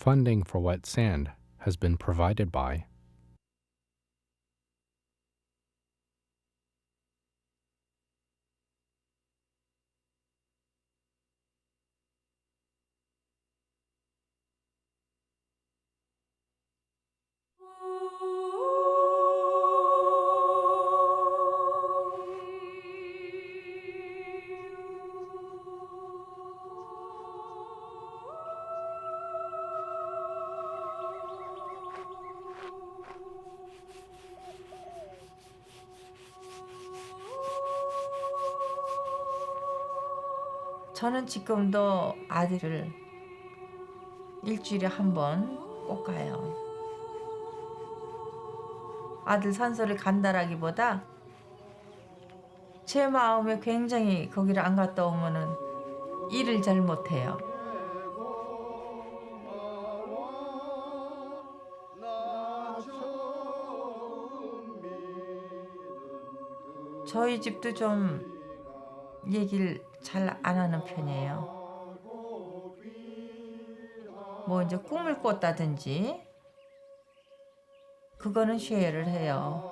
Funding for wet sand has been provided by 저는 지금도 아들을 일주일에 한 번 꼭 가요. 아들 산소를 간다라기보다 제 마음에 굉장히 거기를 안 갔다 오면은 일을 잘 못해요. 저희 집도 좀 얘기를 잘 안 하는 편이에요. 뭐 이제 꿈을 꿨다든지 그거는 쉐어를 해요.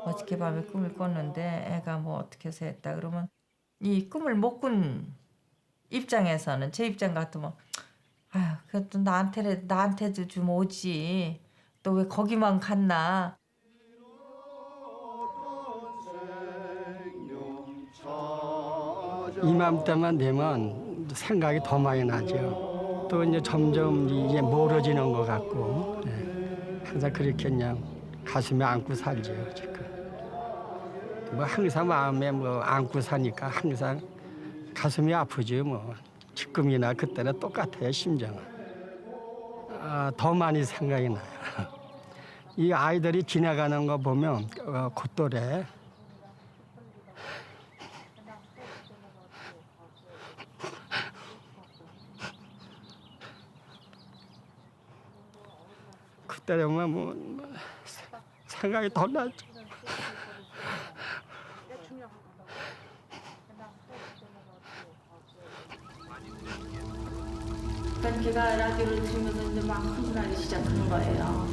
어저께 밤에 꿈을 꿨는데 애가 뭐 어떻게 해서 했다 그러면 이 꿈을 못 꾼 입장에서는 제 입장 같으면 아휴 그래도 나한테도 좀 오지 또 왜 거기만 갔나. 이맘때만 되면 생각이 더 많이 나죠. 또 이제 점점 이게 멀어지는 것 같고 항상 그렇게 그냥 가슴에 안고 살죠 지금. 뭐 항상 마음에 뭐 안고 사니까 항상 가슴이 아프죠 뭐. 지금이나 그때나 똑같아요 심정은. 더 많이 생각이 나요. 이 아이들이 지나가는 거 보면 콧돌에 그때 되면 뭐 생각이 더 나죠. 그러니까 걔가 라디오를 들으면서 이제 막 흥분하기 시작하는 거예요.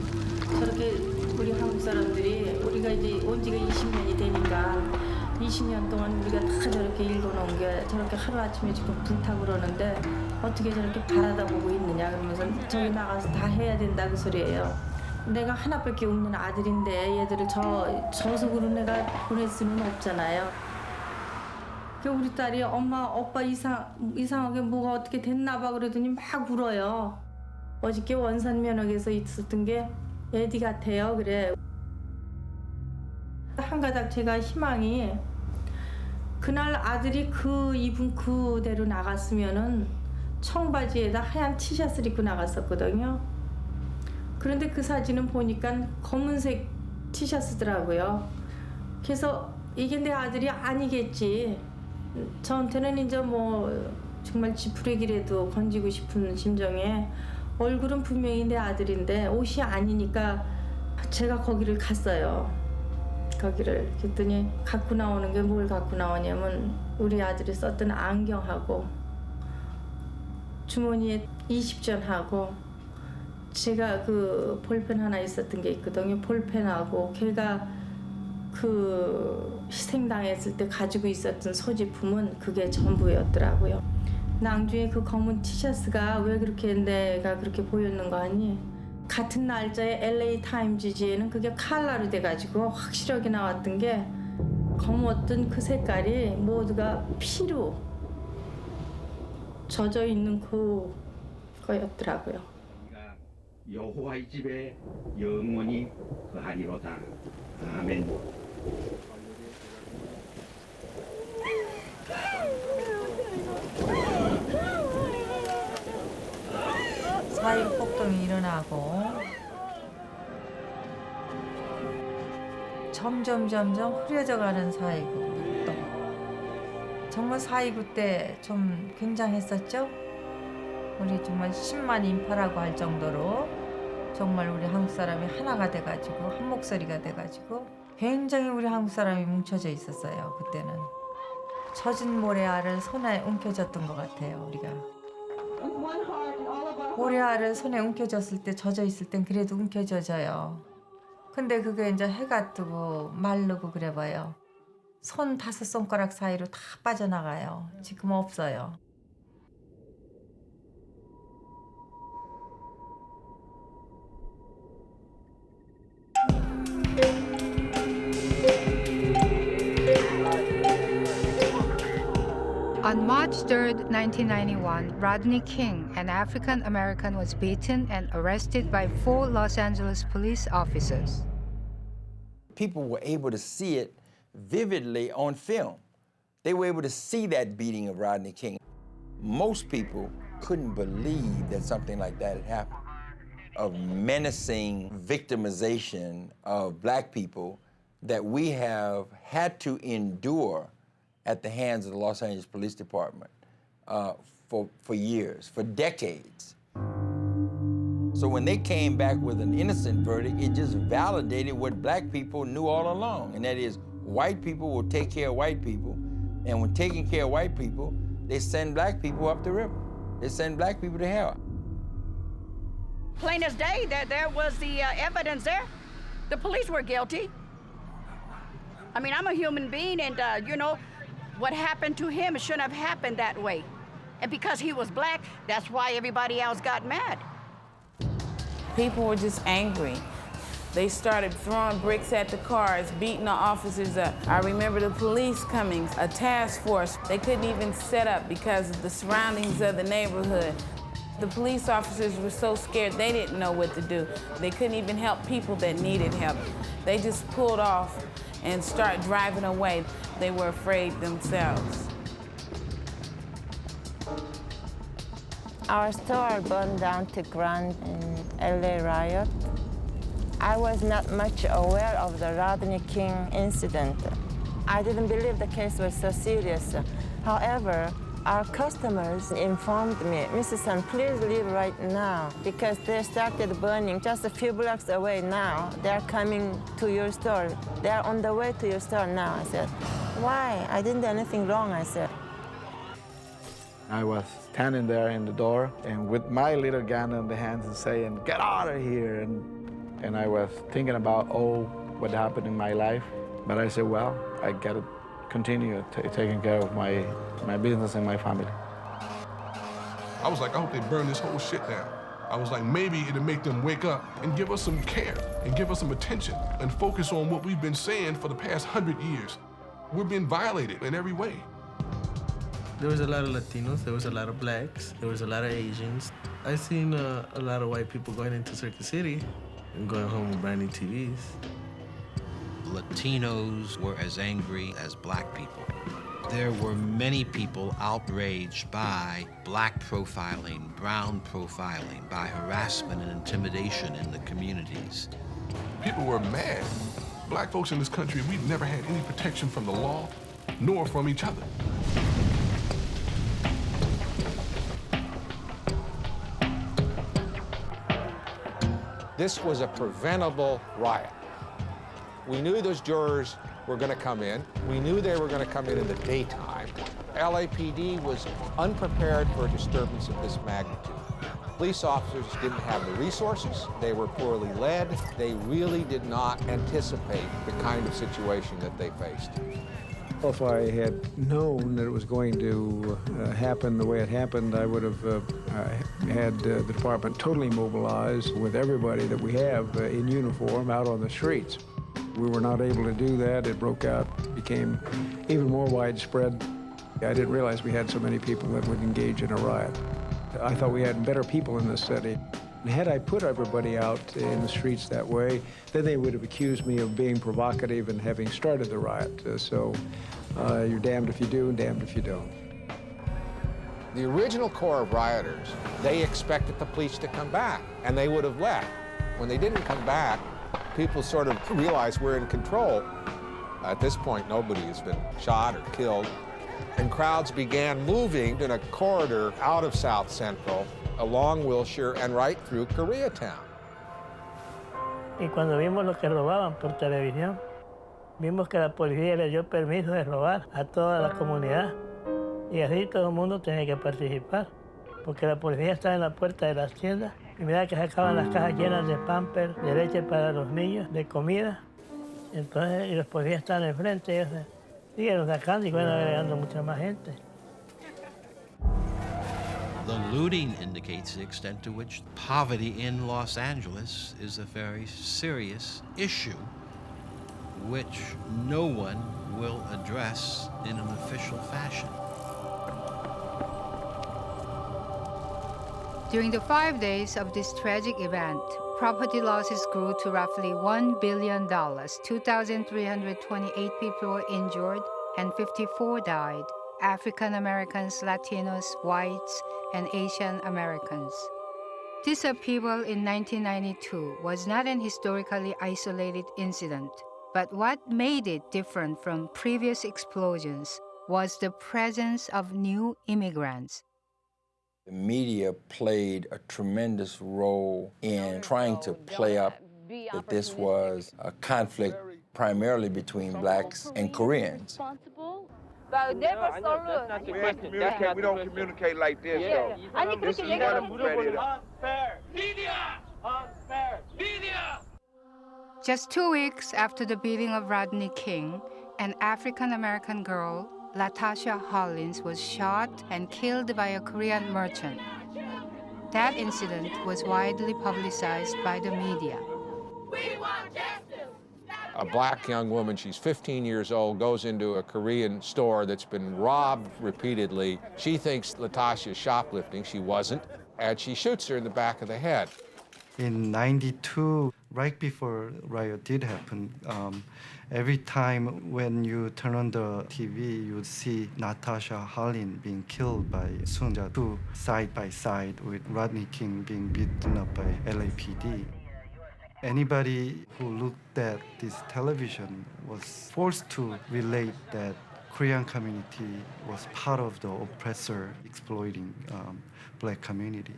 저렇게 우리 한국 사람들이 우리가 이제 온 지가 20년이 되니까 20년 동안 우리가 다 저렇게 읽어놓은 게 저렇게 하루아침에 지금 불타고 그러는데 어떻게 저렇게 바라다 보고 있느냐 그러면서 저기 나가서 다 해야 된다 그 소리예요. 내가 하나밖에 없는 아들인데 얘들을 저 속으로 내가 보낼 수는 없잖아요. 우리 딸이 엄마 오빠 이상하게 뭐가 어떻게 됐나 봐 그러더니 막 울어요. 어저께 원산 면역에서 있었던 게 에디 같아요. 그래. 한 가닥 제가 희망이 그날 아들이 그 입은 그대로 나갔으면은 청바지에다 하얀 티셔츠를 입고 나갔었거든요. 그런데 그 사진은 보니까 검은색 티셔츠더라고요. 그래서 이게 내 아들이 아니겠지. 저한테는 이제 뭐 정말 지푸레기라도 건지고 싶은 심정에 얼굴은 분명히 내 아들인데 옷이 아니니까 제가 거기를 갔어요. 거기를 그랬더니 갖고 나오는 게 뭘 갖고 나오냐면 우리 아들이 썼던 안경하고 주머니에 20전하고 제가 그 볼펜 하나 있었던 게 있거든요. 볼펜하고 걔가 그 희생당했을 때 가지고 있었던 소지품은 그게 전부였더라고요. 나중에 그 검은 티셔츠가 왜 그렇게 내가 그렇게 보였는 거 아니? 같은 날짜에 LA 타임즈지에는 그게 칼라로 돼가지고 확실하게 나왔던 게 검었던 그 색깔이 모두가 피로 젖어 있는 그거였더라고요. 여호와의 집에 영원히 거하리로다. 아멘. 사이로 폭동이 일어나고 점점 흐려져가는 4.29 또 정말 4.29 때 좀 굉장했었죠. 우리 정말 10만 인파라고 할 정도로 정말 우리 한국 사람이 하나가 돼가지고 한 목소리가 돼가지고 굉장히 우리 한국 사람이 뭉쳐져 있었어요. 그때는 젖은 모래알을 손에 움켜졌던 것 같아요. 우리가 모래알을 손에 움켜졌을 때 젖어 있을 땐 그래도 움켜져져요. 근데 그게 이제 해가 뜨고 마르고 그래 봐요. 손 5손가락 사이로 다 빠져나가요. 지금 없어요. On March 3rd, 1991, Rodney King, an African American, was beaten and arrested by 4 Los Angeles police officers. People were able to see it vividly on film. They were able to see that beating of Rodney King. Most people couldn't believe that something like that had happened. Of menacing victimization of black people that we have had to endure at the hands of the Los Angeles Police Department for years, for decades. So when they came back with an innocent verdict, it just validated what black people knew all along, and that is white people will take care of white people, and when taking care of white people, they send black people up the river. They send black people to hell. Plain as day, there was the evidence there. The police were guilty. I mean, I'm a human being, and you know, what happened to him shouldn't have happened that way. And because he was black, that's why everybody else got mad. People were just angry. They started throwing bricks at the cars, beating the officers up. I remember the police coming, a task force. They couldn't even set up because of the surroundings of the neighborhood. The police officers were so scared they didn't know what to do. They couldn't even help people that needed help. They just pulled off and started driving away. They were afraid themselves. Our store burned down to ground in LA riot. I was not much aware of the Rodney King incident. I didn't believe the case was so serious. However, our customers informed me, Mrs. Sun, please leave right now because they started burning just a few blocks away now. They're coming to your store. They're on the way to your store now. I said, why? I didn't do anything wrong, I said. I was standing there in the door and with my little gun in the hands and saying, get out of here. And I was thinking about, what happened in my life. But I said, well, I gotta continue taking care of my business and my family. I was like, I hope they burn this whole shit down. I was like, maybe it'll make them wake up and give us some care and give us some attention and focus on what we've been saying for the past 100 years. We're being violated in every way. There was a lot of Latinos, there was a lot of blacks, there was a lot of Asians. I seen a lot of white people going into Circuit City and going home with brand new TVs. Latinos were as angry as black people. There were many people outraged by black profiling, brown profiling, by harassment and intimidation in the communities. People were mad. Black folks in this country, we've never had any protection from the law, nor from each other. This was a preventable riot. We knew those jurors were going to come in. We knew they were going to come in the daytime. LAPD was unprepared for a disturbance of this magnitude. Police officers didn't have the resources. They were poorly led. They really did not anticipate the kind of situation that they faced. If I had known that it was going to happen the way it happened, I would have had the department totally mobilized with everybody that we have in uniform out on the streets. We were not able to do that. It broke out, became even more widespread. I didn't realize we had so many people that would engage in a riot. I thought we had better people in this city. And had I put everybody out in the streets that way, then they would have accused me of being provocative and having started the riot. So you're damned if you do and damned if you don't. The original core of rioters, they expected the police to come back, and they would have left. When they didn't come back, people sort of realized we're in control. At this point, nobody has been shot or killed. And crowds began moving in a corridor out of South Central, along Wilshire, and right through Koreatown. Y cuando vimos lo que robaban por televisión, vimos que la policía le dio permiso de robar a toda la comunidad. Y así todo el mundo tenía que participar. porque la policía estaba en la puerta de las tiendas y mira que sacaban las cajas llenas de pampers, de leche para los niños, de comida. Entonces, y los policías estaban enfrente, y ellos siguieron sacando y fueron agregando mucha más gente. The looting indicates the extent to which poverty in Los Angeles is a very serious issue, which no one will address in an official fashion. During the 5 days of this tragic event, property losses grew to roughly $1 billion. 2,328 people were injured and 54 died. African Americans, Latinos, whites, and Asian Americans. This upheaval in 1992 was not an historically isolated incident, but what made it different from previous explosions was the presence of new immigrants. The media played a tremendous role in trying to play up that this was a conflict primarily between blacks and Koreans. We don't communicate like this, though. This is unfair. Just 2 weeks after the beating of Rodney King, an African-American girl, Latasha Harlins, was shot and killed by a Korean merchant. That incident was widely publicized by the media. A black young woman, she's 15 years old, goes into a Korean store that's been robbed repeatedly. She thinks Latasha's shoplifting. She wasn't. And she shoots her in the back of the head. In '92, right before riot did happen, every time when you turn on the TV, you would see Latasha Harlins being killed by Sunja Tu side by side with Rodney King being beaten up by LAPD. Anybody who looked at this television was forced to relate that Korean community was part of the oppressor exploiting black community.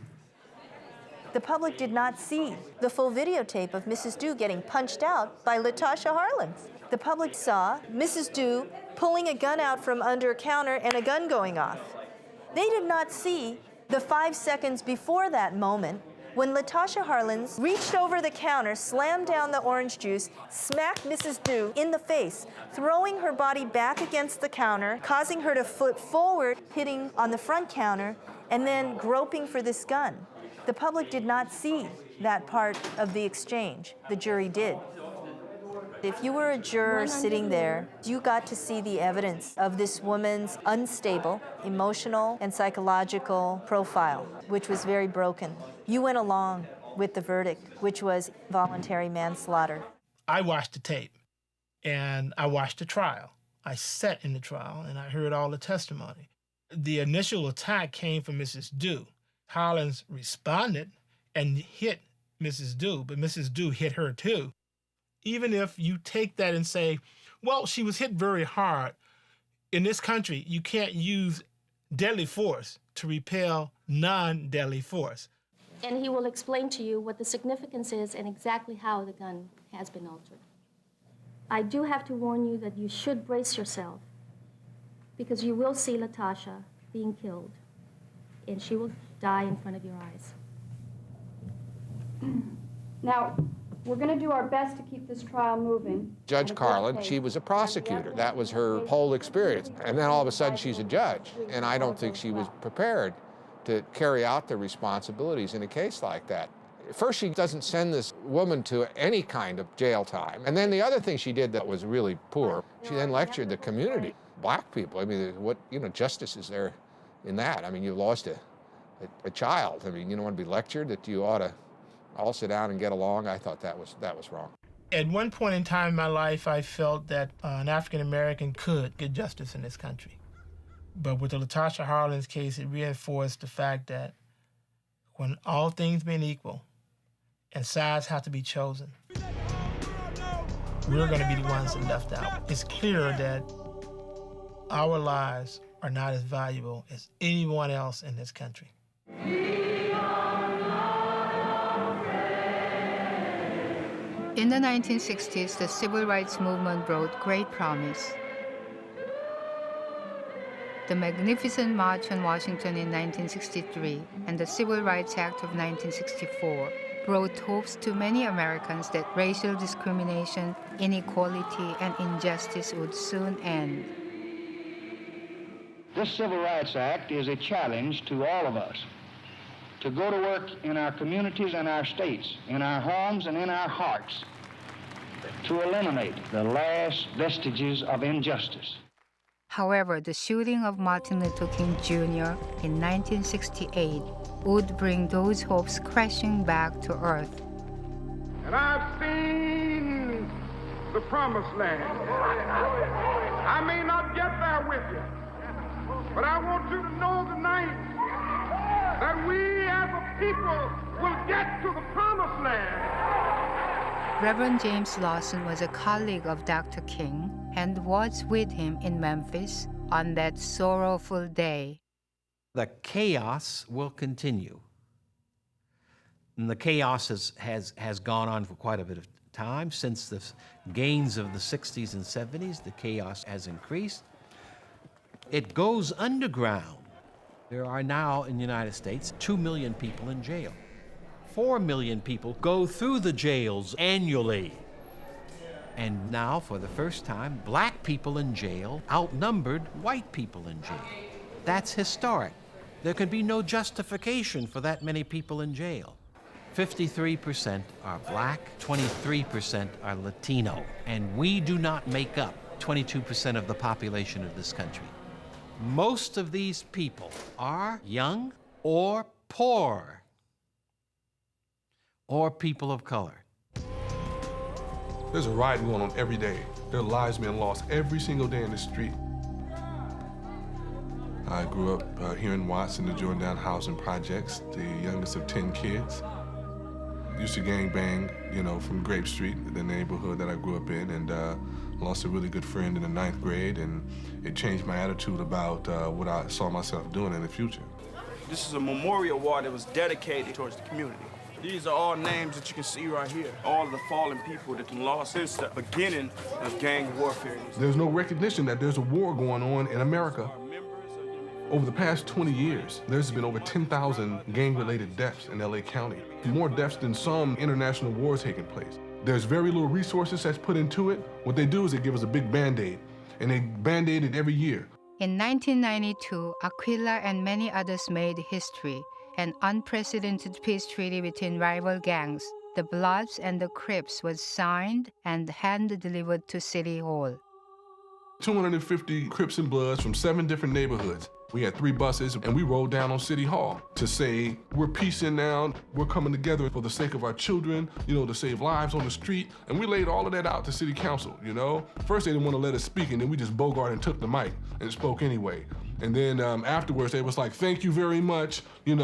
The public did not see the full videotape of Mrs. Du getting punched out by Latasha Harlins. The public saw Mrs. Du pulling a gun out from under a counter and a gun going off. They did not see the 5 seconds before that moment when Latasha Harlins reached over the counter, slammed down the orange juice, smacked Mrs. Du in the face, throwing her body back against the counter, causing her to foot forward, hitting on the front counter, and then groping for this gun. The public did not see that part of the exchange. The jury did. If you were a juror sitting there, you got to see the evidence of this woman's unstable emotional and psychological profile, which was very broken. You went along with the verdict, which was voluntary manslaughter. I watched the tape, and I watched the trial. I sat in the trial, and I heard all the testimony. The initial attack came from Mrs. Du. Harlins responded and hit Mrs. Du, but Mrs. Du hit her too. Even if you take that and say, well, she was hit very hard, in this country, you can't use deadly force to repel non-deadly force. And he will explain to you what the significance is and exactly how the gun has been altered. I do have to warn you that you should brace yourself, because you will see Latasha being killed, and she will die in front of your eyes. Now, we're going to do our best to keep this trial moving. Judge Carlin, she was a prosecutor. That was her whole experience. And then all of a sudden she's a judge. And I don't think she was prepared to carry out the responsibilities in a case like that. First, she doesn't send this woman to any kind of jail time. And then the other thing she did that was really poor, she then lectured the community, black people. I mean, what, justice is there in that? I mean, you lost a child. I mean, you don't want to be lectured that you ought to all sit down and get along. I thought that was wrong. At one point in time in my life, I felt that an African American could get justice in this country. But with the Latasha Harlins case, it reinforced the fact that when all things being equal and sides have to be chosen, we're going to be the ones that left out. It's clear that our lives are not as valuable as anyone else in this country. In the 1960s, the civil rights movement brought great promise. The Magnificent March on Washington in 1963 and the Civil Rights Act of 1964 brought hopes to many Americans that racial discrimination, inequality, and injustice would soon end. This Civil Rights Act is a challenge to all of us to go to work in our communities and our states, in our homes and in our hearts, to eliminate the last vestiges of injustice. However, the shooting of Martin Luther King Jr. in 1968 would bring those hopes crashing back to earth. And I've seen the promised land. I may not get there with you, but I want you to know tonight that we as a people will get to the promised land. Reverend James Lawson was a colleague of Dr. King and was with him in Memphis on that sorrowful day. The chaos will continue. And the chaos has gone on for quite a bit of time. Since the gains of the 60s and 70s, the chaos has increased. It goes underground. There are now in the United States 2 million people in jail. 4 million people go through the jails annually. And now, for the first time, black people in jail outnumbered white people in jail. That's historic. There can be no justification for that many people in jail. 53% are black, 23% are Latino, and we do not make up 22% of the population of this country. Most of these people are young or poor or people of color. There's a riot going on every day. There are lives being lost every single day in the street. I grew up here in Watts in the Jordan Housing Projects, the youngest of 10 kids. Used to gang bang, from Grape Street, the neighborhood that I grew up in, and lost a really good friend in the 9th grade, and it changed my attitude about what I saw myself doing in the future. This is a memorial wall that was dedicated towards the community. These are all names that you can see right here. All of the fallen people that been lost since the beginning of gang warfare. There's no recognition that there's a war going on in America. Over the past 20 years, there's been over 10,000 gang-related deaths in LA County. More deaths than some international wars taking place. There's very little resources that's put into it. What they do is they give us a big Band-Aid, and they Band-Aid it every year. In 1992, Aquila and many others made history, an unprecedented peace treaty between rival gangs. The Bloods and the Crips was signed and hand-delivered to City Hall. 250 Crips and Bloods from 7 different neighborhoods. We had 3 buses, and we rode down on City Hall to say, we're peacing now, we're coming together for the sake of our children, to save lives on the street. And we laid all of that out to City Council, First, they didn't want to let us speak, and then we just bogarted and took the mic and spoke anyway. And then afterwards, they was like, thank you very much. You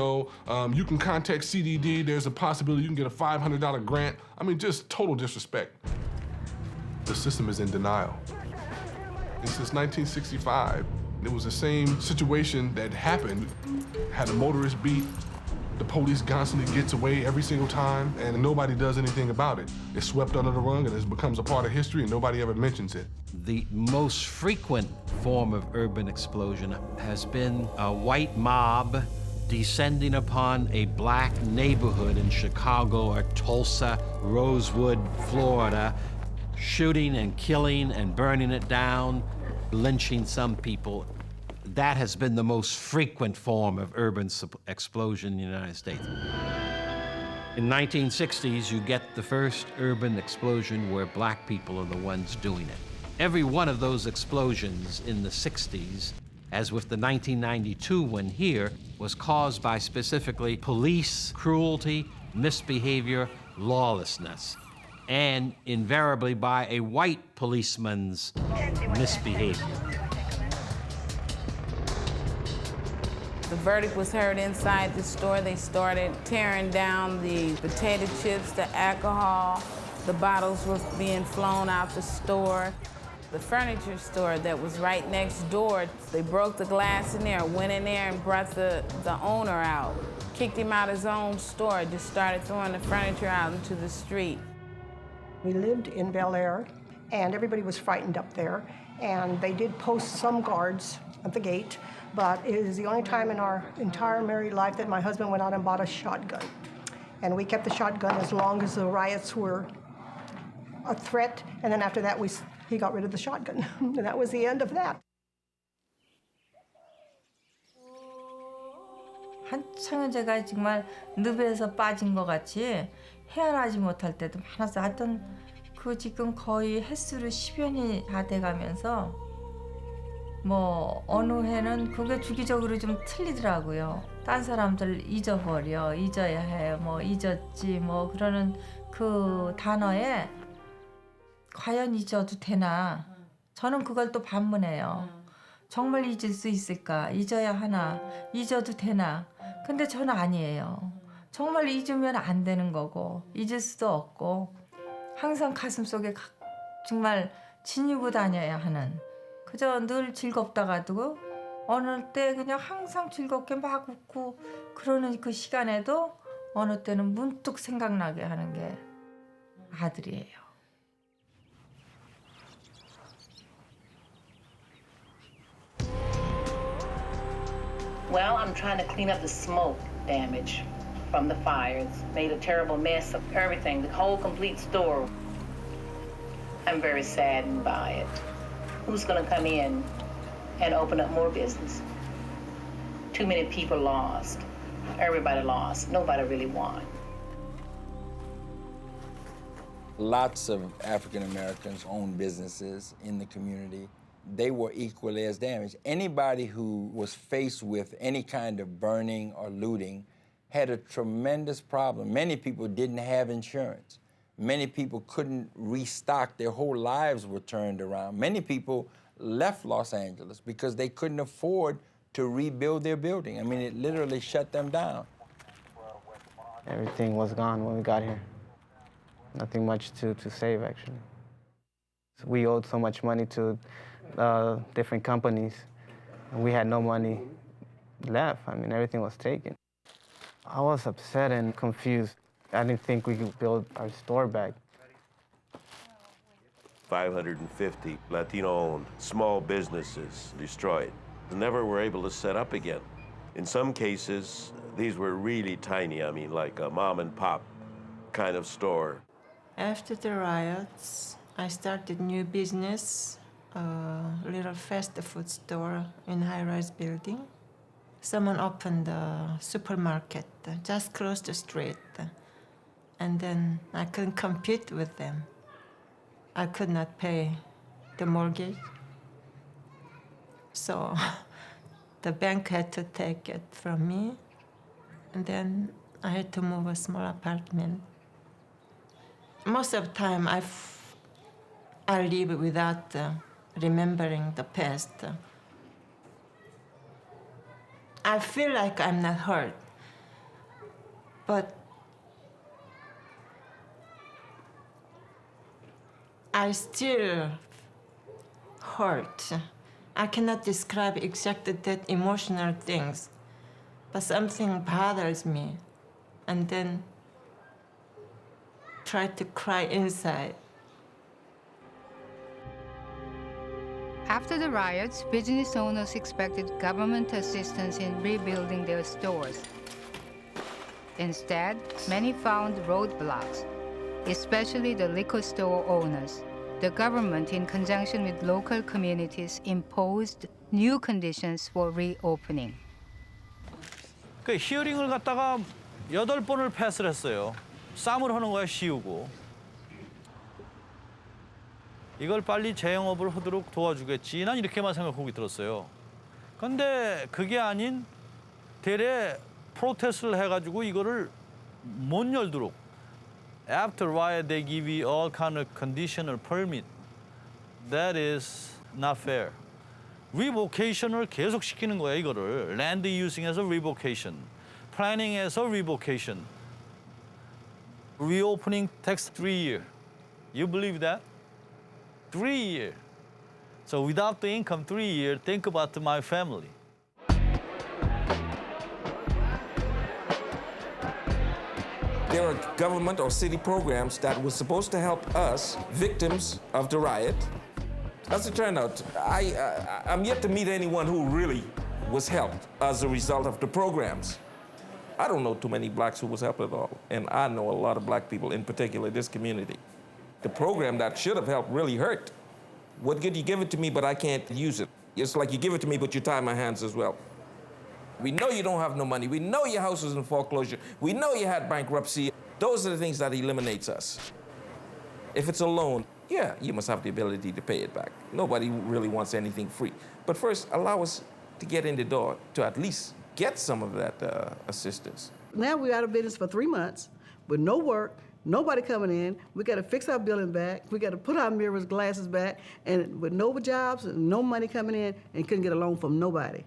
can contact CDD. There's a possibility you can get a $500 grant. I mean, just total disrespect. The system is in denial. And since 1965, it was the same situation that happened. Had a motorist beat, the police constantly gets away every single time, and nobody does anything about it. It's swept under the rug, and it becomes a part of history, and nobody ever mentions it. The most frequent form of urban explosion has been a white mob descending upon a black neighborhood in Chicago or Tulsa, Rosewood, Florida, shooting and killing and burning it down, lynching some people. That has been the most frequent form of urban explosion in the United States. In 1960s, you get the first urban explosion where black people are the ones doing it. Every one of those explosions in the 60s, as with the 1992 one here, was caused by specifically police cruelty, misbehavior, lawlessness, and invariably by a white policeman's misbehavior. The verdict was heard inside the store. They started tearing down the potato chips, the alcohol. The bottles was being flown out the store. The furniture store that was right next door, they broke the glass in there, went in there and brought the owner out, kicked him out of his own store, just started throwing the furniture out into the street. We lived in Bel Air, and everybody was frightened up there. and they did post some guards at the gate, but it is the only time in our entire married life that my husband went out and bought a shotgun. And we kept the shotgun as long as the riots were a threat, and then after that he got rid of the shotgun. And that was the end of that. 한창은 제가 정말 늪에서 빠진 것 같이 헤어나지 못할 때도 많았어요. 하여튼 그 지금 거의 횟수로 10여 년이 다 돼가면서 뭐 어느 해는 그게 주기적으로 좀 틀리더라고요. 딴 사람들 잊어버려, 잊어야 해, 뭐 잊었지 뭐 그러는 그 단어에 과연 잊어도 되나? 저는 그걸 또 반문해요. 정말 잊을 수 있을까? 잊어야 하나? 잊어도 되나? 근데 저는 아니에요. 정말 잊으면 안 되는 거고 잊을 수도 없고 항상 가슴속에 정말 지니고 다녀야 하는 그저 늘 즐겁다가도 어느 때 그냥 항상 즐겁게 막 웃고 그러는 그 시간에도 어느 때는 문득 생각나게 하는 게 아들이에요. Well, I'm trying to clean up the smoke damage from the fires. Made a terrible mess of everything, the whole complete store. I'm very saddened by it. Who's going to come in and open up more business? Too many people lost. Everybody lost. Nobody really won. Lots of African Americans own businesses in the community. They were equally as damaged. Anybody who was faced with any kind of burning or looting had a tremendous problem. Many people didn't have insurance. Many people couldn't restock. Their whole lives were turned around. Many people left Los Angeles because they couldn't afford to rebuild their building. I mean, it literally shut them down. Everything was gone when we got here. Nothing much to save, actually. We owed so much money to different companies, and we had no money left. I mean, everything was taken. I was upset and confused. I didn't think we could build our store back. 550 Latino-owned small businesses destroyed. Never were able to set up again. In some cases, these were really tiny. I mean, like a mom and pop kind of store. After the riots, I started new business, a little fast food store in high-rise building. Someone opened a supermarket just across the street, and then I couldn't compete with them. I could not pay the mortgage, so the bank had to take it from me, and then I had to move a small apartment. Most of the time, I live without remembering the past. I feel like I'm not hurt, but I still hurt. I cannot describe exactly that emotional things, but something bothers me, and then try to cry inside. After the riots, business owners expected government assistance in rebuilding their stores. Instead, many found roadblocks, especially the liquor store owners. The government, in conjunction with local communities, imposed new conditions for reopening. 그 히어링을 갖다가 8번을 패스를 했어요. 싸움을 하는 거야, 씌우고. 이걸 빨리 재영업을 하도록 도와주겠지. 난 이렇게만 생각하고 들었어요. 근데 그게 아닌 대래 프로테스트를 해가지고 이거를 못 열도록. After riot, they give you all kind of conditional permit. That is not fair. Revocation을 계속 시키는 거야, 이거를. Land using에서 revocation, planning에서 revocation. Reopening takes 3 years. You believe that? 3 years. So without the income, 3 years, think about my family. There are government or city programs that were supposed to help us, victims of the riot, As it turned out, I'm yet to meet anyone who really was helped as a result of the programs. I don't know too many blacks who was helped at all, and I know a lot of black people, in particular this community. The program that should have helped really hurt. What good you give it to me, but I can't use it? It's like you give it to me, but you tie my hands as well. We know you don't have no money. We know your house was in foreclosure. We know you had bankruptcy. Those are the things that eliminates us. If it's a loan, yeah, you must have the ability to pay it back. Nobody really wants anything free. But first, allow us to get in the door to at least get some of that assistance. Now we're out of business for 3 months with no work, nobody coming in. We got to fix our building back. We got to put our mirrors, glasses back, and with no jobs and no money coming in, and couldn't get a loan from nobody.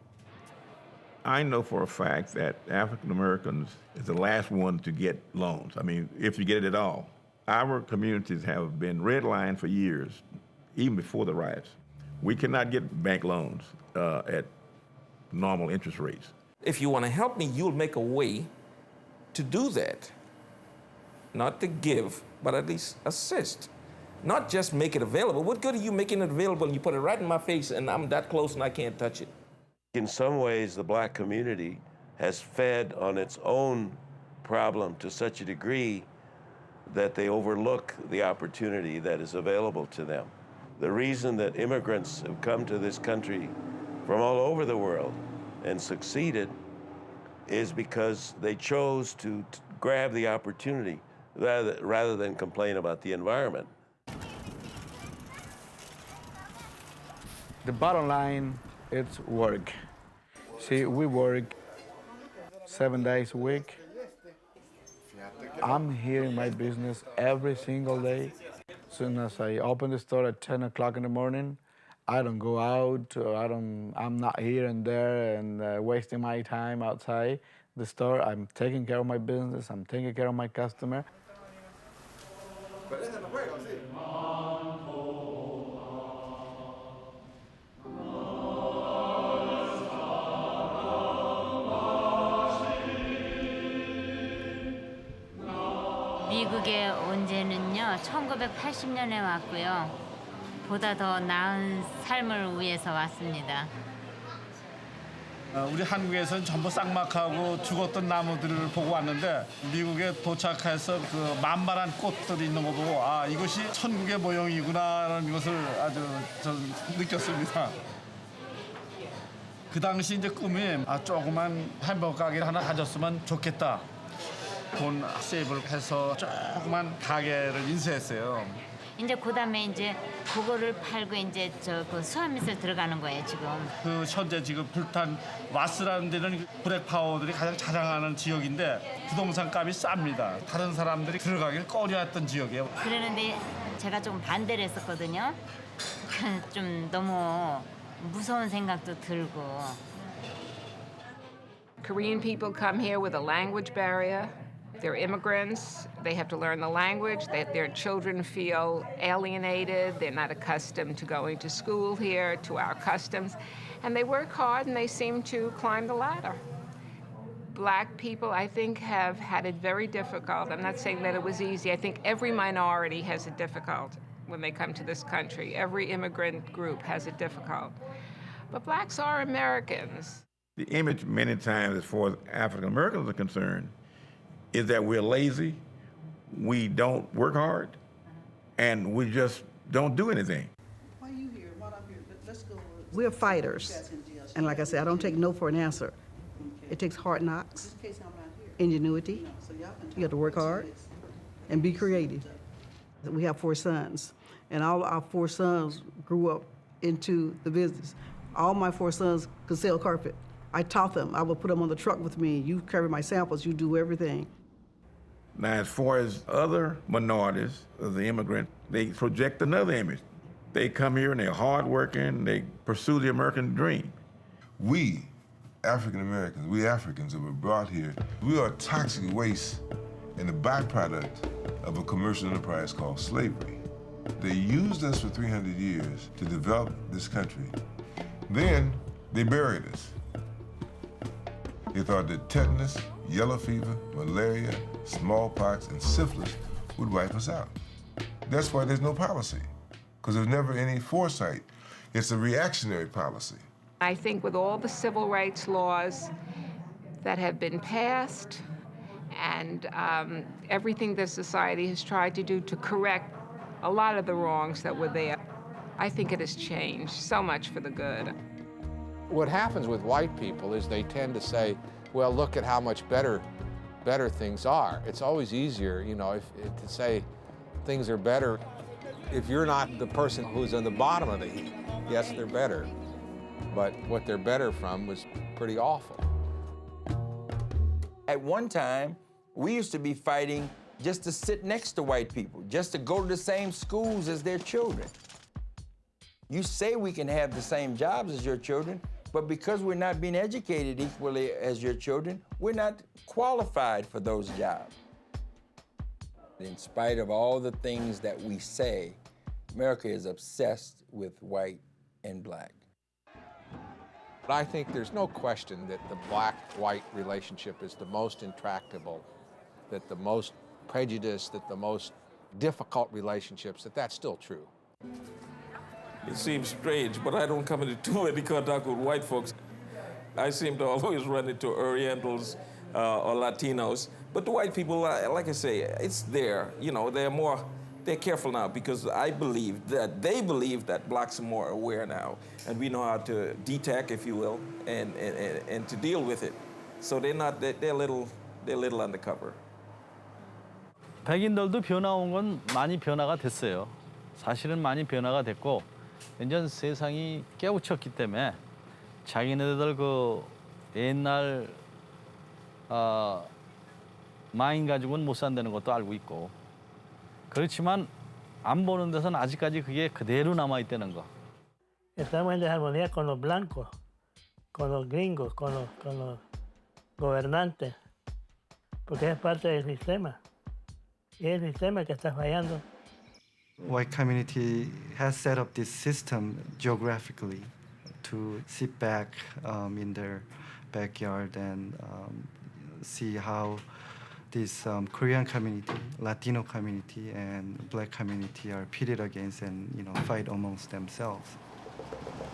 I know for a fact that African Americans is the last one to get loans. I mean, if you get it at all. Our communities have been redlined for years, even before the riots. We cannot get bank loans at normal interest rates. If you want to help me, you'll make a way to do that. Not to give, but at least assist. Not just make it available. What good are you making it available and you put it right in my face and I'm that close and I can't touch it? In some ways, the black community has fed on its own problem to such a degree that they overlook the opportunity that is available to them. The reason that immigrants have come to this country from all over the world and succeeded is because they chose to grab the opportunity rather than complain about the environment. The bottom line, it's work. See, we work 7 days a week. I'm here in my business every single day. As soon as I open the store at 10 o'clock in the morning, I don't go out, or I'm not here and there and wasting my time outside the store. I'm taking care of my business, I'm taking care of my customer. 미국에 온 지는요, 1980년에 왔고요. 보다 더 나은 삶을 위해서 왔습니다. 우리 한국에서는 전부 쌍막하고 죽었던 나무들을 보고 왔는데 미국에 도착해서 그 만만한 꽃들이 있는 거 보고 아, 이것이 천국의 모형이구나라는 것을 아주 저는 느꼈습니다. 그 당시 이제 꿈이 조그만 햄버거 가게를 하나 가졌으면 좋겠다. 돈 세이브를 해서 조그만 가게를 인수했어요. 이제 그다음에 이제 그거를 팔고 이제 그 수화미술 들어가는 거예요 지금. 그 현재 지금 불탄 와스라는 데는 블랙 파워들이 가장 자랑하는 지역인데 부동산 값이 쌉니다. 다른 사람들이 들어가길 꺼려했던 지역이에요. 그러는데 제가 조금 반대를 했었거든요. 좀 너무 무서운 생각도 들고. Korean people come here with a language barrier. They're immigrants. They have to learn the language. Their children feel alienated. They're not accustomed to going to school here, to our customs. And they work hard and they seem to climb the ladder. Black people, I think, have had it very difficult. I'm not saying that it was easy. I think every minority has it difficult when they come to this country. Every immigrant group has it difficult. But blacks are Americans. The image many times as far as African Americans are concerned is that we're lazy, we don't work hard, and we just don't do anything. We're fighters. And like I said, I don't take no for an answer. It takes hard knocks, ingenuity. You have to work hard and be creative. We have 4 sons, and all our 4 sons grew up into the business. All my 4 sons could sell carpet. I taught them. I would put them on the truck with me. You carry my samples, you do everything. Now, as far as other minorities, the immigrant, they project another image. They come here and they're hardworking, they pursue the American dream. We, African Americans, we Africans that were brought here, we are toxic waste and the byproduct of a commercial enterprise called slavery. They used us for 300 years to develop this country. Then they buried us. They thought that tetanus, yellow fever, malaria, smallpox, and syphilis would wipe us out. That's why there's no policy. because there's never any foresight. It's a reactionary policy. I think with all the civil rights laws that have been passed and everything that society has tried to do to correct a lot of the wrongs that were there, I think it has changed so much for the good. What happens with white people is they tend to say, well, look at how much better things are. It's always easier, you know, to say things are better if you're not the person who's on the bottom of the heap. Yes, they're better, but what they're better from was pretty awful. At one time, we used to be fighting just to sit next to white people, just to go to the same schools as their children. You say we can have the same jobs as your children, but because we're not being educated equally as your children, we're not qualified for those jobs. In spite of all the things that we say, America is obsessed with white and black. But I think there's no question that the black-white relationship is the most intractable, that the most prejudiced, that the most difficult relationships, that's still true. It seems strange, but I don't come into too many contact with white folks. I seem to always run into Orientals or Latinos. But the white people, like I say, it's there. You know, they're careful now because they believe that blacks are more aware now. And we know how to detect, if you will, and to deal with it. So they're a little undercover. 백인들도 변화 온 건 많이 변화가 됐어요. 사실은 많이 변화가 됐고 이제 세상이 깨우쳤기 때문에 자기네들 그 옛날 마인 가지고는 못 산다는 것도 알고 있고 그렇지만 안 보는 데서는 아직까지 그게 그대로 남아 있다는 거. Estamos en desarmonía con los blancos, con los gringos, con los gobernantes, porque es parte del sistema. Y es el sistema que está fallando. White community has set up this system geographically to sit back in their backyard and see how this Korean community, Latino community, and black community are pitted against and fight amongst themselves.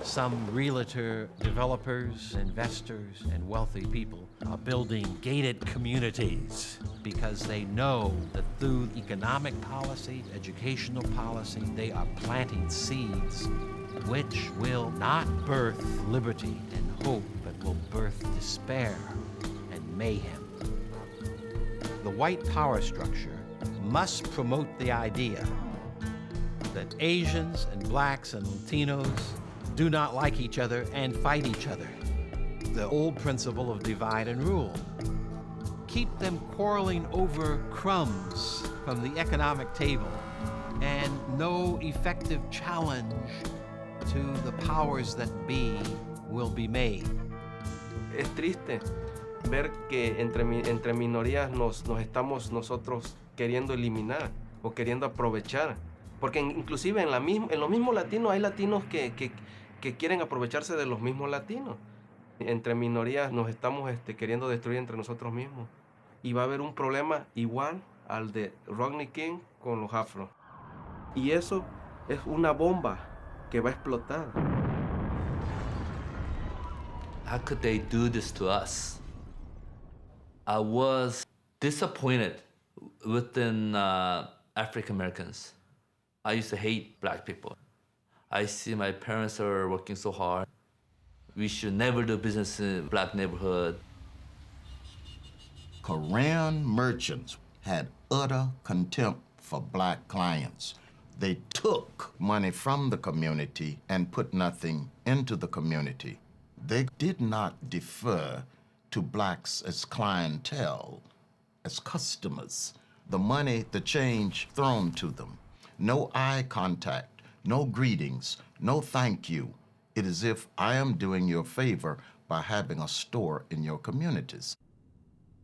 Some realtor developers, investors, and wealthy people are building gated communities because they know that through economic policy, educational policy, they are planting seeds which will not birth liberty and hope, but will birth despair and mayhem. The white power structure must promote the idea that Asians and blacks and Latinos do not like each other and fight each other. The old principle of divide and rule. Keep them quarreling over crumbs from the economic table and no effective challenge to the powers that be will be made. Es triste ver que entre minorías nos estamos nosotros queriendo eliminar o queriendo aprovechar. Porque inclusive en los mismos latinos hay latinos que quieren aprovecharse de los mismos latinos. Entre minorías nos estamos queriendo destruir entre nosotros mismos. Y va a haber un problema igual al de Rodney King con los afro. Y eso es una bomba que va a explotar. How could they do this to us? I was disappointed within African Americans. I used to hate black people. I see my parents are working so hard. We should never do business in black neighborhood. Korean merchants had utter contempt for black clients. They took money from the community and put nothing into the community. They did not defer to blacks as clientele, as customers. The money, the change thrown to them. No eye contact, no greetings, no thank you. It is as if I am doing you a favor by having a store in your communities.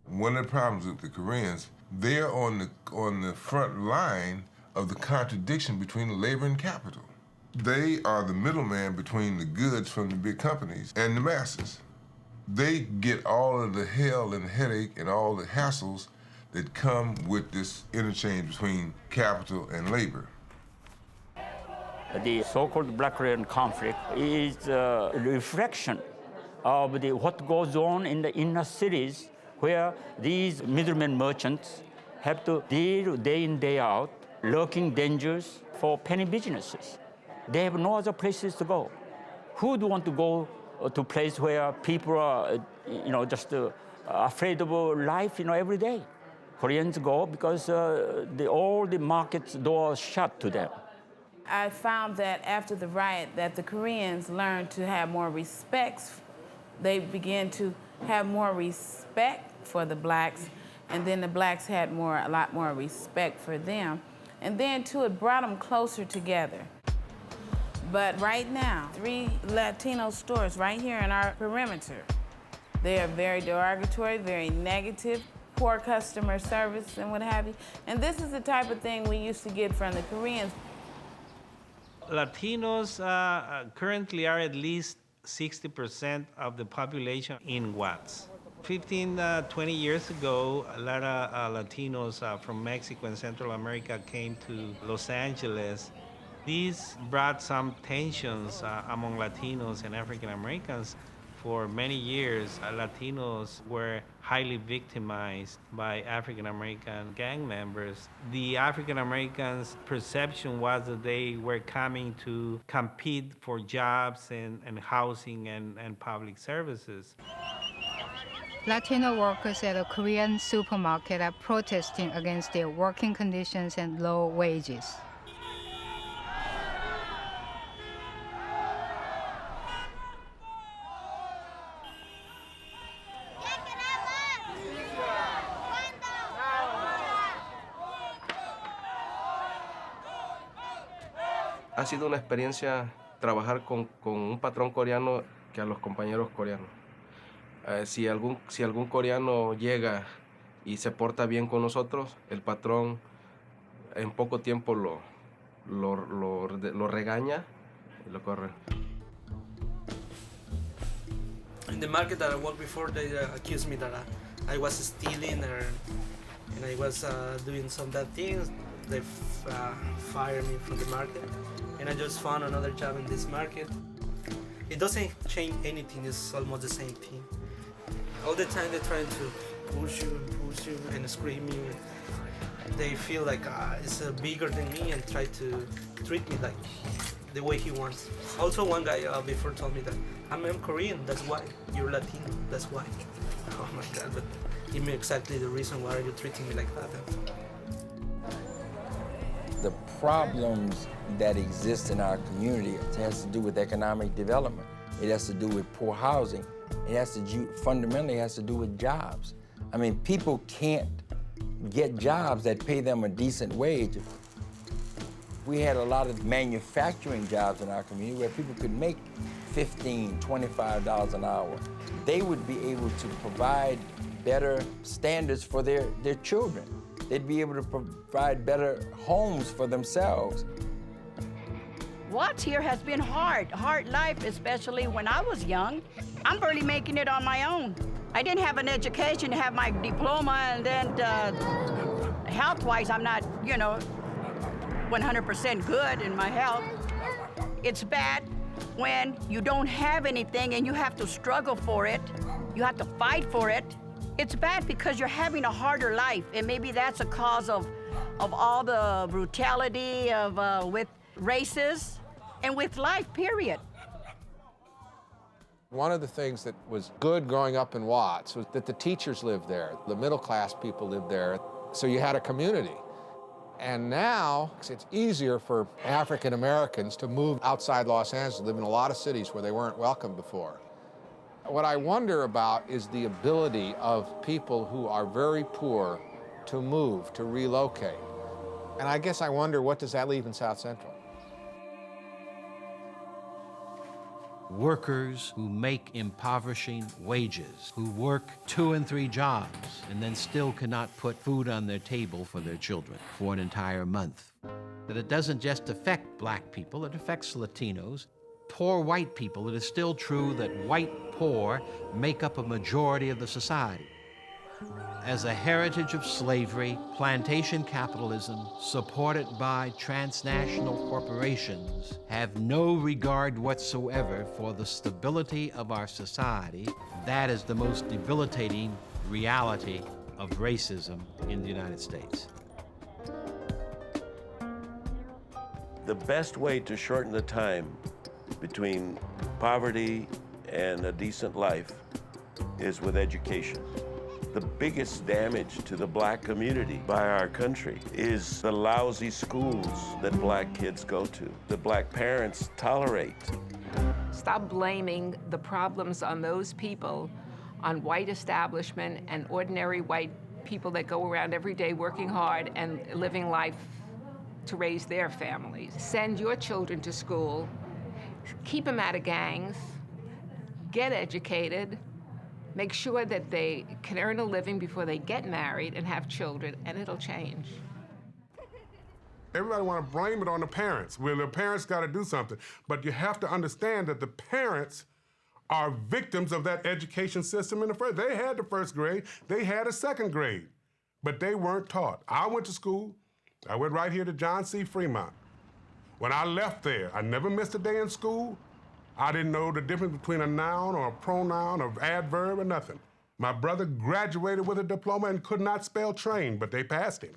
One of the problems with the Koreans, they're on the front line of the contradiction between labor and capital. They are the middleman between the goods from the big companies and the masses. They get all of the hell and headache and all the hassles that come with this interchange between capital and labor. The so-called Black-Korean conflict is a reflection of what goes on in the inner cities where these middlemen merchants have to deal day in, day out, lurking dangers for penny businesses. They have no other places to go. Who would want to go to a place where people are, just afraid of life, every day? Koreans go because all the markets doors shut to them. I found that after the riot that the Koreans learned to have more respect. They began to have more respect for the blacks, and then the blacks had a lot more respect for them. And then too, it brought them closer together. But right now, 3 Latino stores right here in our perimeter, they are very derogatory, very negative, poor customer service and what have you. And this is the type of thing we used to get from the Koreans. Latinos currently are at least 60% of the population in Watts. 15, 20 years ago, a lot of Latinos from Mexico and Central America came to Los Angeles. These brought some tensions among Latinos and African Americans. For many years, Latinos were highly victimized by African American gang members. The African Americans' perception was that they were coming to compete for jobs and housing and public services. Latino workers at a Korean supermarket are protesting against their working conditions and low wages. Ha sido una experiencia trabajar con un patrón coreano que a los compañeros coreanos. Si algún coreano llega y se porta bien con nosotros, el patrón en poco tiempo lo regaña y lo corre. In the market that I worked before, they accused me that I was stealing and I was doing some bad things. They fired me from the market, and I just found another job in this market. It doesn't change anything, it's almost the same thing. All the time they're trying to push you and scream you. They feel like it's bigger than me and try to treat me like the way he wants. Also, one guy before told me that I'm Korean, that's why. You're Latino, that's why. Oh my God, but give me exactly the reason why are you treating me like that. The problems that exist in our community has to do with economic development. It has to do with poor housing. It has to fundamentally has to do with jobs. I mean, people can't get jobs that pay them a decent wage. We had a lot of manufacturing jobs in our community where people could make $15, $25 an hour. They would be able to provide better standards for their children. They'd be able to provide better homes for themselves. Watts here has been hard life, especially when I was young. I'm barely making it on my own. I didn't have an education to have my diploma, and then health-wise, I'm not, 100% good in my health. It's bad when you don't have anything and you have to struggle for it. You have to fight for it. It's bad because you're having a harder life, and maybe that's a cause of all the brutality with races and with life, period. One of the things that was good growing up in Watts was that the teachers lived there, the middle class people lived there, so you had a community. And now it's easier for African Americans to move outside Los Angeles, live in a lot of cities where they weren't welcome before. What I wonder about is the ability of people who are very poor to move, to relocate. And I guess I wonder, what does that leave in South Central? Workers who make impoverishing wages, who work 2 and 3 jobs, and then still cannot put food on their table for their children for an entire month. That it doesn't just affect black people, it affects Latinos. Poor white people, it is still true that white poor make up a majority of the society. As a heritage of slavery, plantation capitalism, supported by transnational corporations, have no regard whatsoever for the stability of our society. That is the most debilitating reality of racism in the United States. The best way to shorten the time between poverty and a decent life is with education. The biggest damage to the black community by our country is the lousy schools that black kids go to, that black parents tolerate. Stop blaming the problems on those people, on white establishment and ordinary white people that go around every day working hard and living life to raise their families. Send your children to school, keep them out of gangs, get educated, make sure that they can earn a living before they get married and have children, and it'll change. Everybody want to blame it on the parents. Well, the parents got to do something. But you have to understand that the parents are victims of that education system in the first. They had the first grade, they had a second grade, but they weren't taught. I went to school, I went right here to John C. Fremont. When I left there, I never missed a day in school. I didn't know the difference between a noun or a pronoun or adverb or nothing. My brother graduated with a diploma and could not spell train, but they passed him.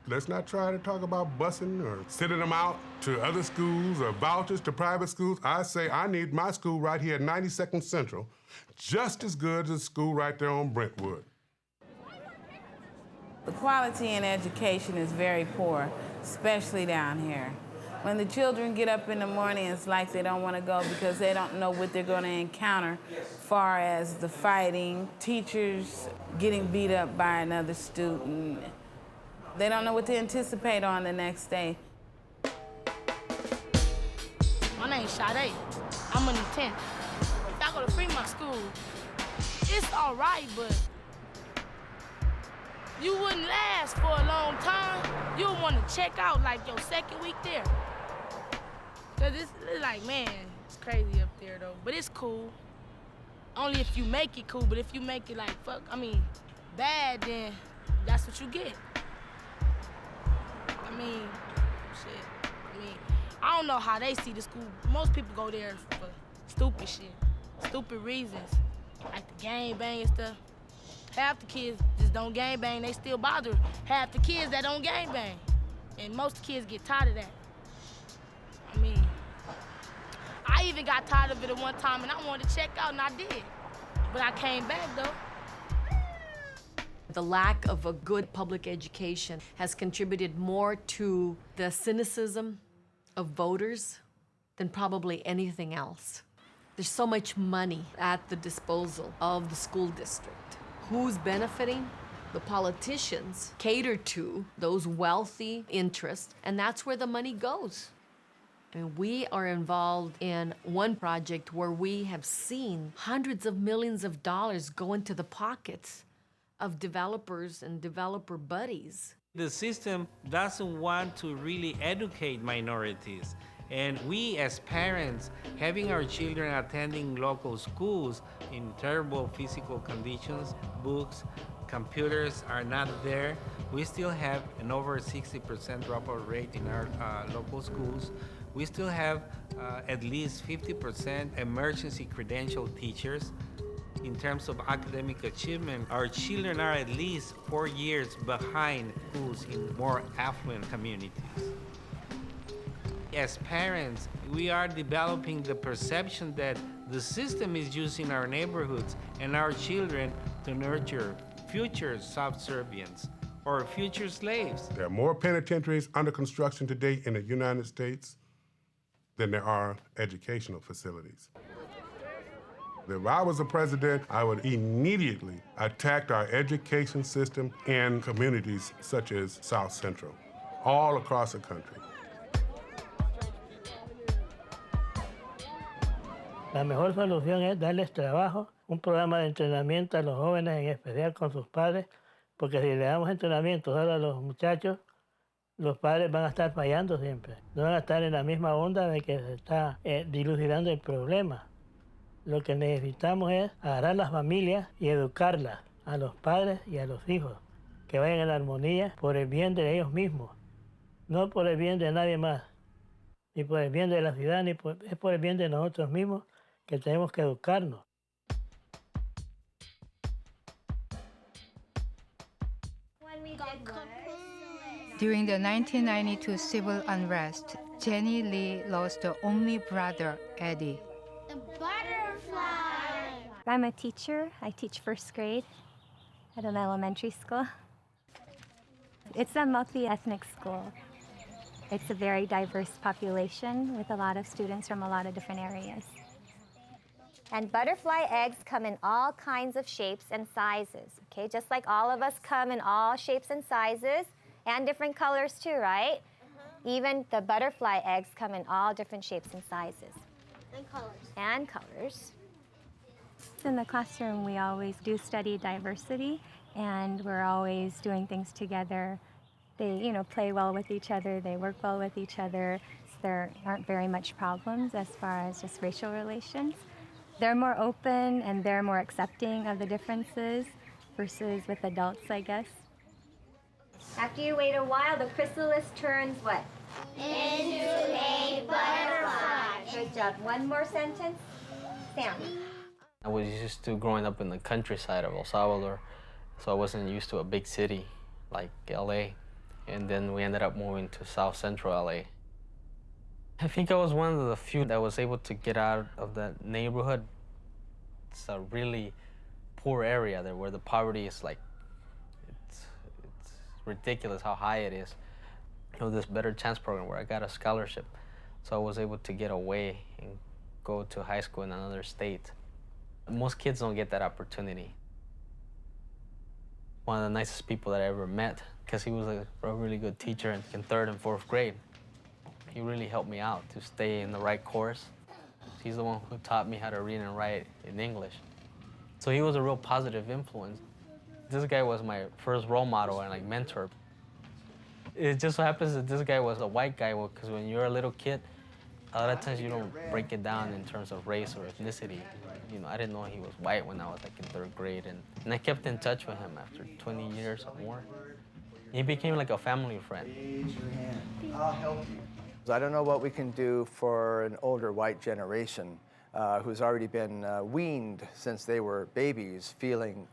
Let's not try to talk about busing or sending them out to other schools or vouchers to private schools. I say I need my school right here at 92nd Central just as good as the school right there on Brentwood. The quality in education is very poor, especially down here. When the children get up in the morning, it's like they don't want to go because they don't know what they're going to encounter as far as the fighting, teachers getting beat up by another student. They don't know what to anticipate on the next day. My name's Sade. I'm in the 10th. I go to Fremont School. It's all right, but you wouldn't last for a long time. You'll want to check out like your second week there. Cause it's like, man, it's crazy up there though, but it's cool. Only if you make it cool, but if you make it like, bad, then that's what you get. I don't know how they see the school. Most people go there for stupid shit, stupid reasons, like the gang bang and stuff. Half the kids just don't gang bang, they still bother half the kids that don't gang bang. And most kids get tired of that. I even got tired of it at one time and I wanted to check out and I did. But I came back though. The lack of a good public education has contributed more to the cynicism of voters than probably anything else. There's so much money at the disposal of the school district. Who's benefiting? The politicians cater to those wealthy interests, and that's where the money goes. We are involved in one project where we have seen hundreds of millions of dollars go into the pockets of developers and developer buddies. The system doesn't want to really educate minorities. And we as parents, having our children attending local schools in terrible physical conditions, books, computers are not there. We still have an over 60% dropout rate in our local schools. We still have at least 50% emergency credential teachers. In terms of academic achievement, our children are at least 4 years behind schools in more affluent communities. As parents, we are developing the perception that the system is using our neighborhoods and our children to nurture future subservients or future slaves. There are more penitentiaries under construction today in the United States than there are educational facilities. If I was the president, I would immediately attack our education system in communities such as South Central, all across the country. La mejor solución es darles trabajo, un programa de entrenamiento a los jóvenes, en especial con sus padres, porque si le damos entrenamiento solo a los muchachos, los padres van a estar fallando siempre. No van a estar en la misma onda de que se está dilucidando el problema. Lo que necesitamos es agarrar las familias y educarlas a los padres y a los hijos, que vayan en armonía por el bien de ellos mismos, no por el bien de nadie más, ni por el bien de la ciudad, es por el bien de nosotros mismos que tenemos que educarnos. During the 1992 civil unrest, Jenny Lee lost her only brother, Eddie. The butterfly! I'm a teacher. I teach first grade at an elementary school. It's a multi-ethnic school. It's a very diverse population with a lot of students from a lot of different areas. And butterfly eggs come in all kinds of shapes and sizes, okay? Just like all of us come in all shapes and sizes, and different colors too, right? Even the butterfly eggs come in all different shapes and sizes. And colors. And colors. In the classroom, we always do study diversity, and we're always doing things together. They, play well with each other, they work well with each other. So there aren't very much problems as far as just racial relations. They're more open and they're more accepting of the differences versus with adults, I guess. After you wait a while, the chrysalis turns what? Into a butterfly. Good job. One more sentence. Sam. I was used to growing up in the countryside of El Salvador, so I wasn't used to a big city like LA. And then we ended up moving to South Central LA. I think I was one of the few that was able to get out of that neighborhood. It's a really poor area there where the poverty is like, it's ridiculous how high it is. There was this Better Chance program where I got a scholarship, so I was able to get away and go to high school in another state. Most kids don't get that opportunity. One of the nicest people that I ever met, because he was a really good teacher in third and fourth grade. He really helped me out to stay in the right course. He's the one who taught me how to read and write in English. So he was a real positive influence. This guy was my first role model and mentor. It just so happens that this guy was a white guy, because when you're a little kid, a lot of times you don't break it down in terms of race or ethnicity. I didn't know he was white when I was in third grade, and I kept in touch with him after 20 years or more. He became like a family friend. Raise your hand. I'll help you. I don't know what we can do for an older white generation who's already been weaned since they were babies, feeling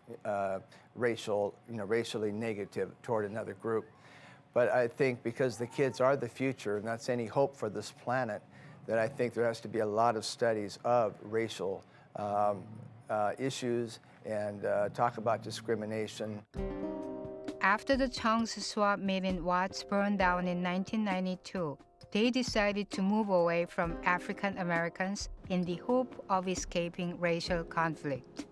racially negative toward another group. But I think because the kids are the future, and that's any hope for this planet, that I think there has to be a lot of studies of racial issues and talk about discrimination. After the Chong's swap meet in Watts burned down in 1992, they decided to move away from African Americans in the hope of escaping racial conflict.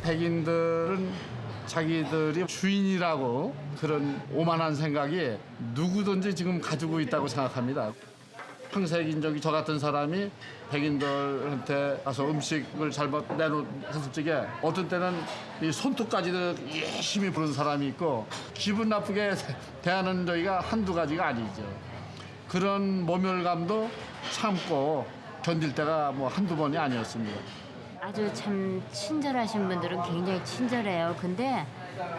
백인들은 자기들이 주인이라고 그런 오만한 생각이 누구든지 지금 가지고 있다고 생각합니다. 황색인종이 저 같은 사람이 백인들한테 가서 음식을 잘못 내놓았을 적에 어떤 때는 이 손톱까지도 열심히 부른 사람이 있고 기분 나쁘게 대하는 저희가 한두 가지가 아니죠. 그런 모멸감도 참고 견딜 때가 한두 번이 아니었습니다. 아주 참 친절하신 분들은 굉장히 친절해요. 근데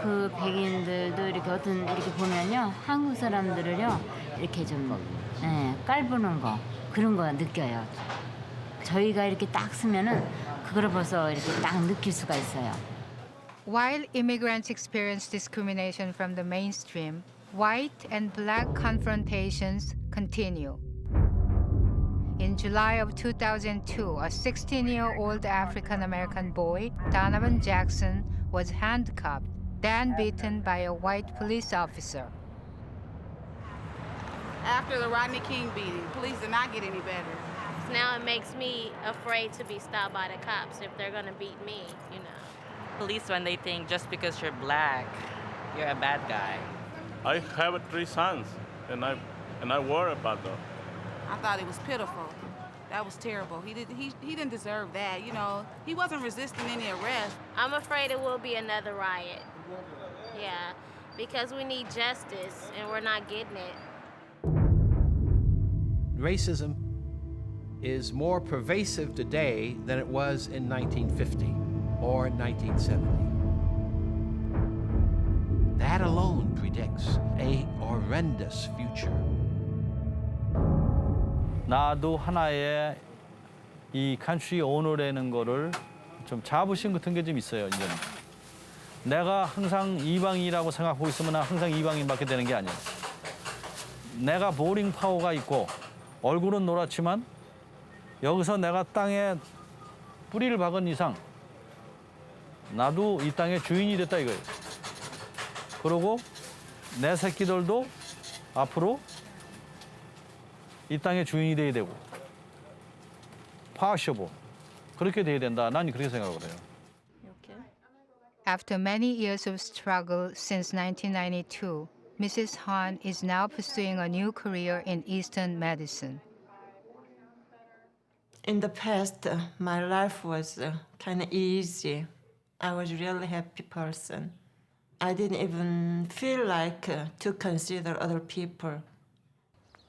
그 백인들도 이렇게 보면요, 한국 사람들을요 이렇게 좀 깔보는 거 그런 거 느껴요. 저희가 이렇게 딱 쓰면은 그걸 벌써 이렇게 딱 느낄 수가 있어요. While immigrants experience discrimination from the mainstream, white and black confrontations continue. In July of 2002, a 16-year-old African-American boy, Donovan Jackson, was handcuffed, then beaten by a white police officer. After the Rodney King beating, police did not get any better. Now it makes me afraid to be stopped by the cops if they're gonna beat me, Police, when they think just because you're black, you're a bad guy. I have 3 sons, and I worry about them. I thought it was pitiful. That was terrible. He didn't deserve that, He wasn't resisting any arrest. I'm afraid it will be another riot. Yeah, because we need justice and we're not getting it. Racism is more pervasive today than it was in 1950 or 1970. That alone predicts a horrendous future. 나도 하나의 이 country owner라는 거를 좀 자부심 같은 게 좀 있어요, 이제는. 내가 항상 이방인이라고 생각하고 있으면 항상 이방인밖에 되는 게 아니야. 내가 보링 파워가 있고 얼굴은 노랗지만 여기서 내가 땅에 뿌리를 박은 이상 나도 이 땅의 주인이 됐다 이거예요. 그리고 내 새끼들도 앞으로 이 땅의 주인이 돼야 되고 파셔보 그렇게 돼야 된다. 난 그렇게 생각을 해요. After many years of struggle since 1992, Mrs. Han is now pursuing a new career in Eastern medicine. In the past, my life was kind of easy. I was a really happy person. I didn't even feel like to consider other people.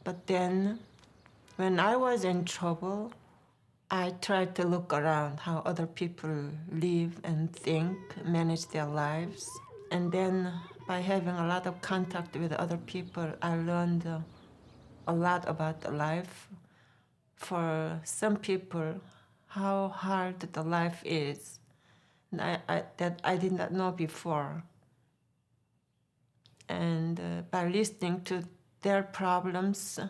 But then, when I was in trouble, I tried to look around how other people live and think, manage their lives. And then, by having a lot of contact with other people, I learned a lot about life. For some people, how hard the life is, that I did not know before. And by listening to their problems,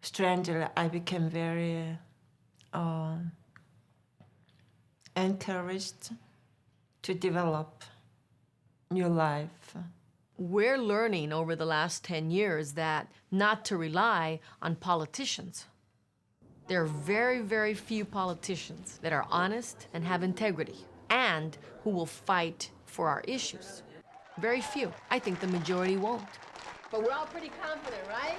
strangely, I became very encouraged to develop new life. We're learning over the last 10 years that not to rely on politicians. There are very, very few politicians that are honest and have integrity and who will fight for our issues. Very few. I think the majority won't. But we're all pretty confident, right?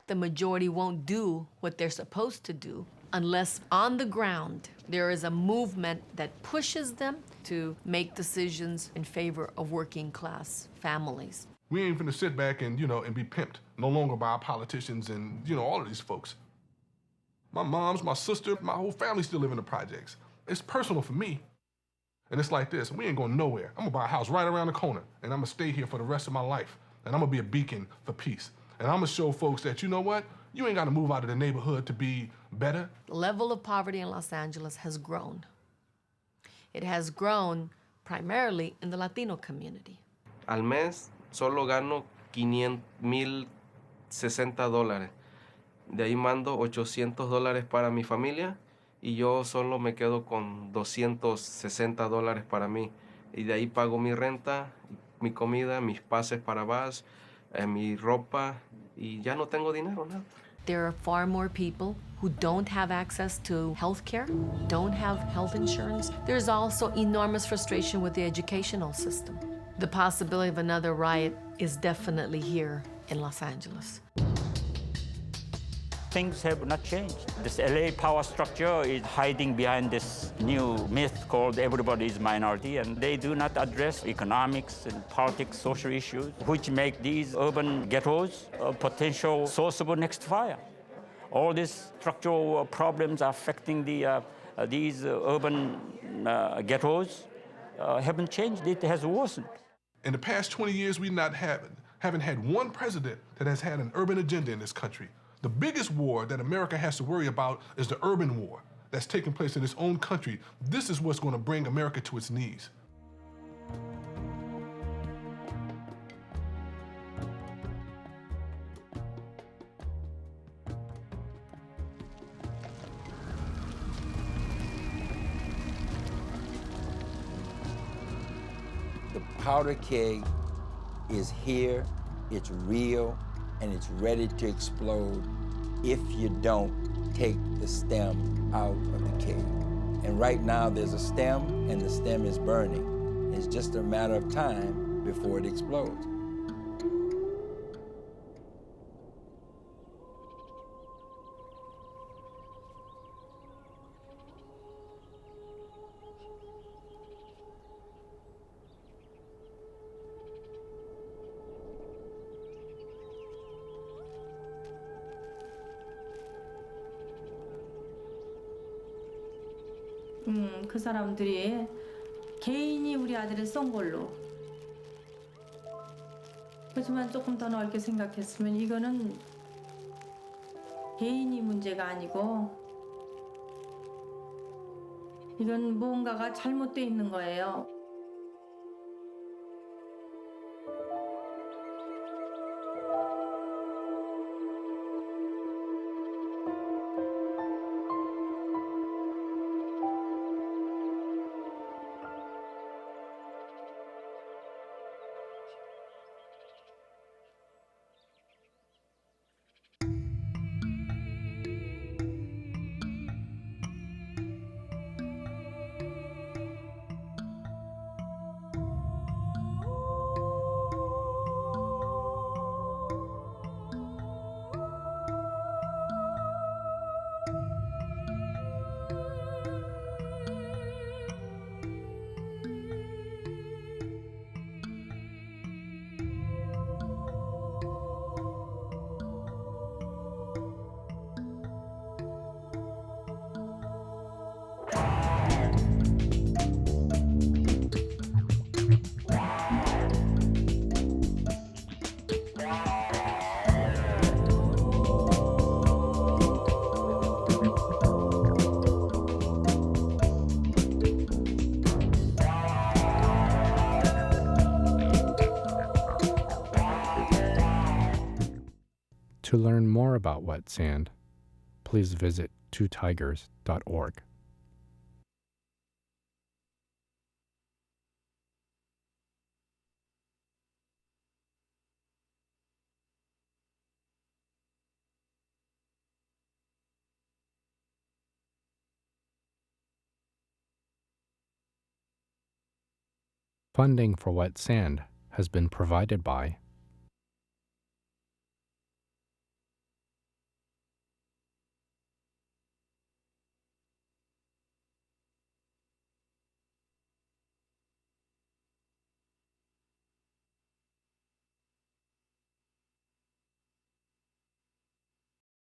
The majority won't do what they're supposed to do unless on the ground there is a movement that pushes them to make decisions in favor of working class families. We ain't finna sit back and, and be pimped no longer by our politicians and, all of these folks. My mom's, my sister, my whole family still live in the projects. It's personal for me. And it's like this, we ain't going nowhere. I'm gonna buy a house right around the corner, and I'm gonna stay here for the rest of my life. And I'm gonna be a beacon for peace. And I'm gonna show folks that, you know what? You ain't gotta move out of the neighborhood to be better. The level of poverty in Los Angeles has grown. It has grown primarily in the Latino community. Al mes solo gano $1,060. De ahí mando $800 para mi familia y yo solo me quedo con $260 para mí. Y de ahí pago mi renta, mi comida, mis pases para bus, mi ropa y ya no tengo dinero, nada. There are far more people who don't have access to health care, don't have health insurance. There's also enormous frustration with the educational system. The possibility of another riot is definitely here in Los Angeles. Things have not changed. This LA power structure is hiding behind this new myth called everybody is minority, and they do not address economics and politics, social issues, which make these urban ghettos a potential source of a next fire. All these structural problems affecting these urban ghettos haven't changed. It has worsened. In the past 20 years, we haven't had one president that has had an urban agenda in this country. The biggest war that America has to worry about is the urban war that's taking place in its own country. This is what's going to bring America to its knees. The powder keg is here, it's real, and it's ready to explode if you don't take the stem out of the keg. And right now there's a stem, and the stem is burning. It's just a matter of time before it explodes. 그 사람들이 개인이 우리 아들을 쏜 걸로 하지만 조금 더 넓게 생각했으면 이거는 개인이 문제가 아니고 이건 무언가가 잘못되어 있는 거예요. To learn more about wet sand, please visit twotigers.org. Funding for Wet Sand has been provided by